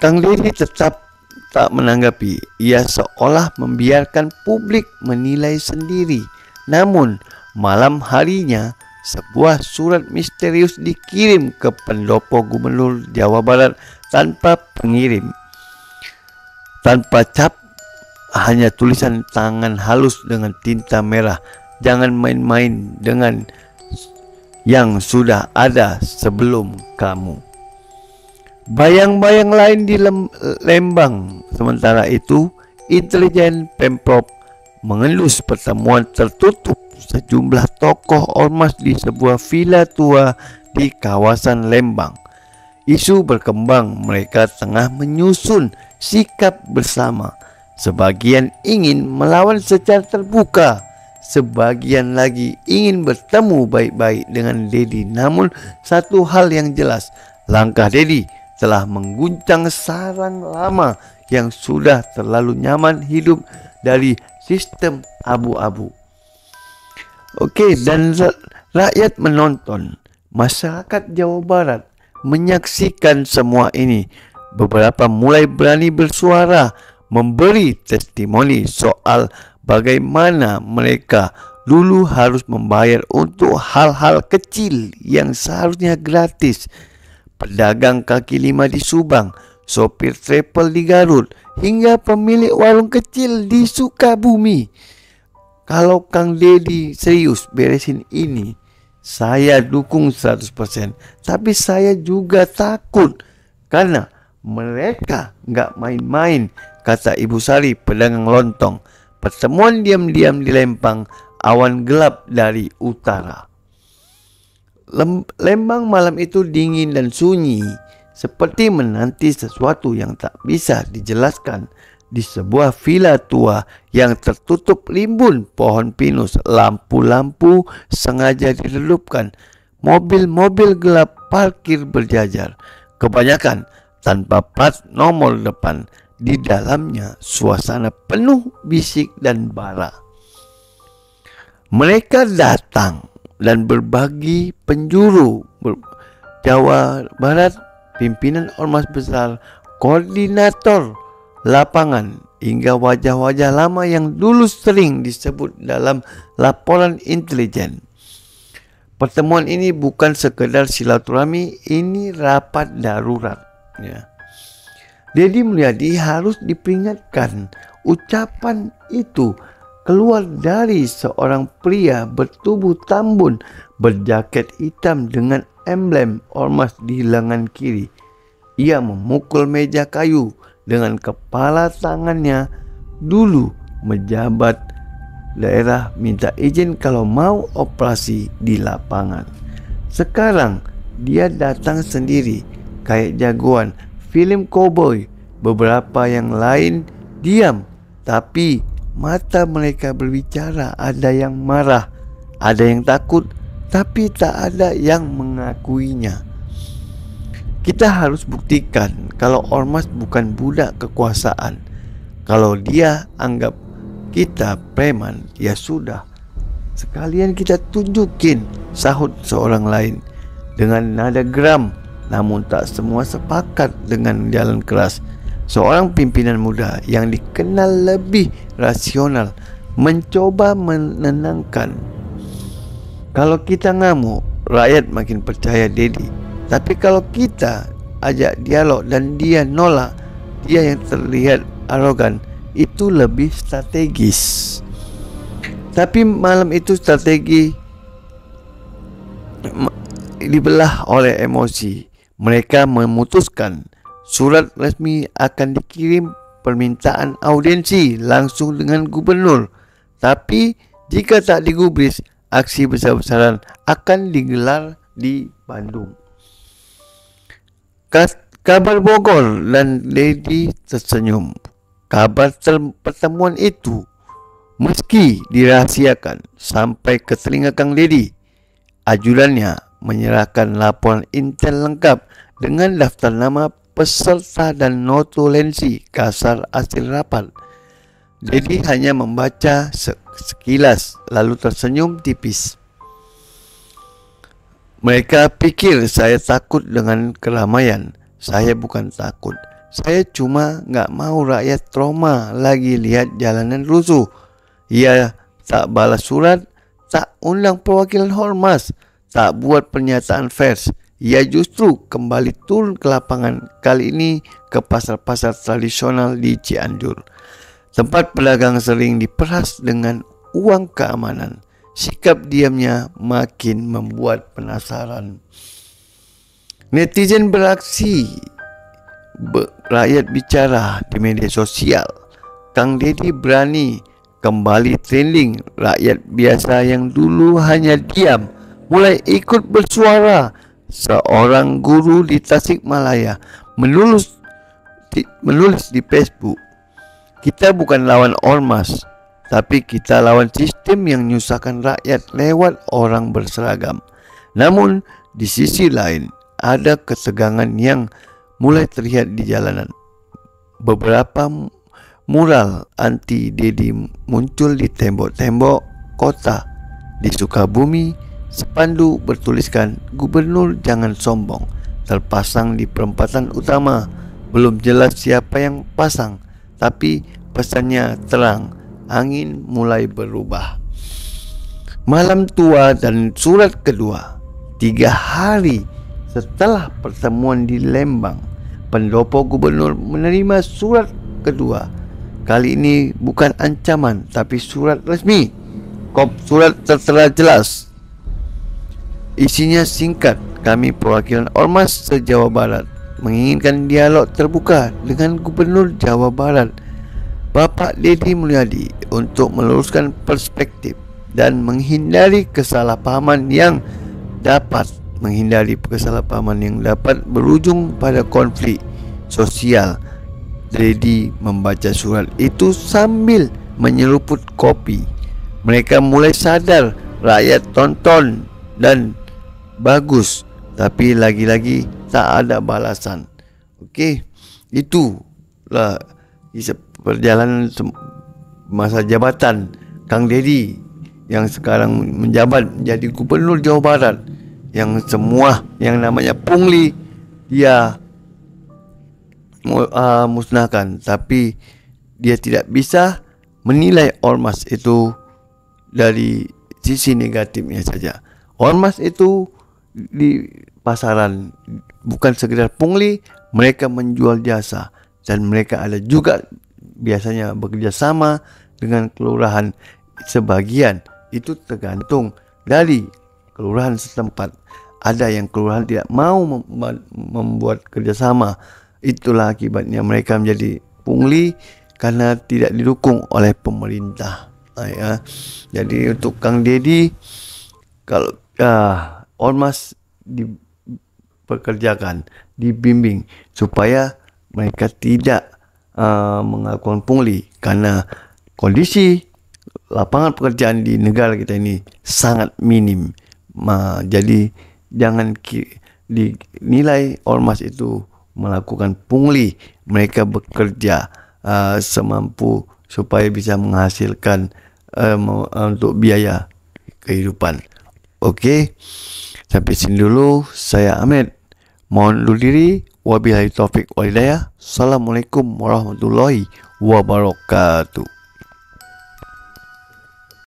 Kang Dedi tetap tak menanggapi. Ia seolah membiarkan publik menilai sendiri. Namun malam harinya sebuah surat misterius dikirim ke pendopo Gubernur Jawa Barat tanpa pengirim, tanpa cap, hanya tulisan tangan halus dengan tinta merah. Jangan main-main dengan yang sudah ada sebelum kamu. Bayang-bayang lain di Lembang. Sementara itu, intelijen Pemprov mengelus pertemuan tertutup sejumlah tokoh ormas di sebuah villa tua di kawasan Lembang. Isu berkembang mereka tengah menyusun sikap bersama. Sebagian ingin melawan secara terbuka, sebagian lagi ingin bertemu baik-baik dengan Dedi. Namun satu hal yang jelas, langkah Dedi telah mengguncang sarang lama yang sudah terlalu nyaman hidup dari sistem abu-abu. Oke, dan rakyat menonton, masyarakat Jawa Barat menyaksikan semua ini. Beberapa mulai berani bersuara, memberi testimoni soal bagaimana mereka dulu harus membayar untuk hal-hal kecil yang seharusnya gratis. Pedagang kaki lima di Subang, sopir travel di Garut, hingga pemilik warung kecil di Sukabumi. Kalau Kang Dedi serius beresin ini, saya dukung 100%. Tapi saya juga takut karena mereka nggak main-main, kata Ibu Sari, pedagang lontong. Pertemuan diam-diam di Lembang, awan gelap dari utara. Lembang malam itu dingin dan sunyi, seperti menanti sesuatu yang tak bisa dijelaskan. Di sebuah villa tua yang tertutup rimbun pohon pinus, lampu-lampu sengaja diredupkan. Mobil-mobil gelap parkir berjajar, kebanyakan tanpa plat nomor depan. Di dalamnya suasana penuh bisik dan bara. Mereka datang dan berbagi penjuru. Jawa Barat, pimpinan ormas besar, koordinator lapangan, hingga wajah-wajah lama yang dulu sering disebut dalam laporan intelijen. Pertemuan ini bukan sekedar silaturahmi, ini rapat darurat. Dedi Mulyadi harus diperingatkan. Ucapan itu keluar dari seorang pria bertubuh tambun, berjaket hitam dengan emblem ormas di lengan kiri. Ia memukul meja kayu dengan kepala tangannya. Dulu menjabat daerah minta izin kalau mau operasi di lapangan. Sekarang dia datang sendiri kayak jagoan film cowboy. Beberapa yang lain diam, tapi mata mereka berbicara. Ada yang marah, ada yang takut, tapi tak ada yang mengakuinya. Kita harus buktikan kalau ormas bukan budak kekuasaan. Kalau dia anggap kita preman, ya sudah, sekalian kita tunjukin, sahut seorang lain dengan nada geram. Namun tak semua sepakat dengan jalan keras. Seorang pimpinan muda yang dikenal lebih rasional mencoba menenangkan. Kalau kita ngamuk, rakyat makin percaya Dedi. Tapi kalau kita ajak dialog dan dia nolak, dia yang terlihat arogan, itu lebih strategis. Tapi malam itu strategi dibelah oleh emosi. Mereka memutuskan surat resmi akan dikirim permintaan audiensi langsung dengan gubernur. Tapi jika tak digubris, aksi besar-besaran akan digelar di Bandung. Kabar Bogor dan Dedi tersenyum. Kabar pertemuan itu meski dirahasiakan sampai ke telinga Kang Dedi. Ajudannya menyerahkan laporan intel lengkap dengan daftar nama peserta dan notulensi kasar hasil rapat. Dedi hanya membaca sekilas lalu tersenyum tipis. Mereka pikir saya takut dengan keramaian. Saya bukan takut. Saya cuma nggak mau rakyat trauma lagi lihat jalanan rusuh. Ia tak balas surat, tak undang perwakilan Ormas, tak buat pernyataan pers. Ia justru kembali turun ke lapangan, kali ini ke pasar-pasar tradisional di Cianjur. Tempat pedagang sering diperas dengan uang keamanan. Sikap diamnya makin membuat penasaran. Netizen beraksi, rakyat bicara di media sosial. Kang Deddy berani kembali trending. Rakyat biasa yang dulu hanya diam mulai ikut bersuara. Seorang guru di Tasikmalaya menulis di Facebook, "Kita bukan lawan ormas, tapi kita lawan sistem yang menyusahkan rakyat lewat orang berseragam." Namun di sisi lain ada ketegangan yang mulai terlihat di jalanan. Beberapa mural anti Deddy muncul di tembok-tembok kota. Di Sukabumi, spanduk bertuliskan "Gubernur jangan sombong" terpasang di perempatan utama. Belum jelas siapa yang pasang, tapi pesannya terang. Angin mulai berubah. Malam tua dan surat kedua. 3 hari setelah pertemuan di Lembang, pendopo gubernur menerima surat kedua. Kali ini bukan ancaman, tapi surat resmi. Surat tertera jelas. Isinya singkat. "Kami perwakilan Ormas se-Jawa Barat menginginkan dialog terbuka dengan Gubernur Jawa Barat, Bapak Deddy Mulyadi, untuk meluruskan perspektif dan menghindari kesalahpahaman yang dapat berujung pada konflik sosial." Deddy membaca surat itu sambil menyeruput kopi. Mereka mulai sadar rakyat tonton dan bagus, tapi lagi-lagi tak ada balasan. Okey, itulah perjalanan masa jabatan Kang Deddy yang sekarang menjabat menjadi Gubernur Jawa Barat, yang semua yang namanya pungli dia musnahkan. Tapi dia tidak bisa menilai ormas itu dari sisi negatifnya saja. Ormas itu di pasaran bukan sekedar pungli, mereka menjual jasa, dan mereka ada juga biasanya bekerja sama dengan kelurahan. Sebagian itu tergantung dari kelurahan setempat. Ada yang kelurahan tidak mau membuat kerjasama. Itulah akibatnya mereka menjadi pungli karena tidak didukung oleh pemerintah. Jadi untuk Kang Deddy, kalau ormas dipekerjakan, dibimbing supaya mereka tidak mengakukan pungli, karena kondisi lapangan pekerjaan di negara kita ini sangat minim. Jadi jangan dinilai ormas itu melakukan pungli. Mereka bekerja semampu supaya bisa menghasilkan untuk biaya kehidupan. Okey, sampai sini dulu. Saya Ahmed, mohon undur diri. Wabillahi taufik wal hidayah. Assalamualaikum warahmatullahi wabarakatuh.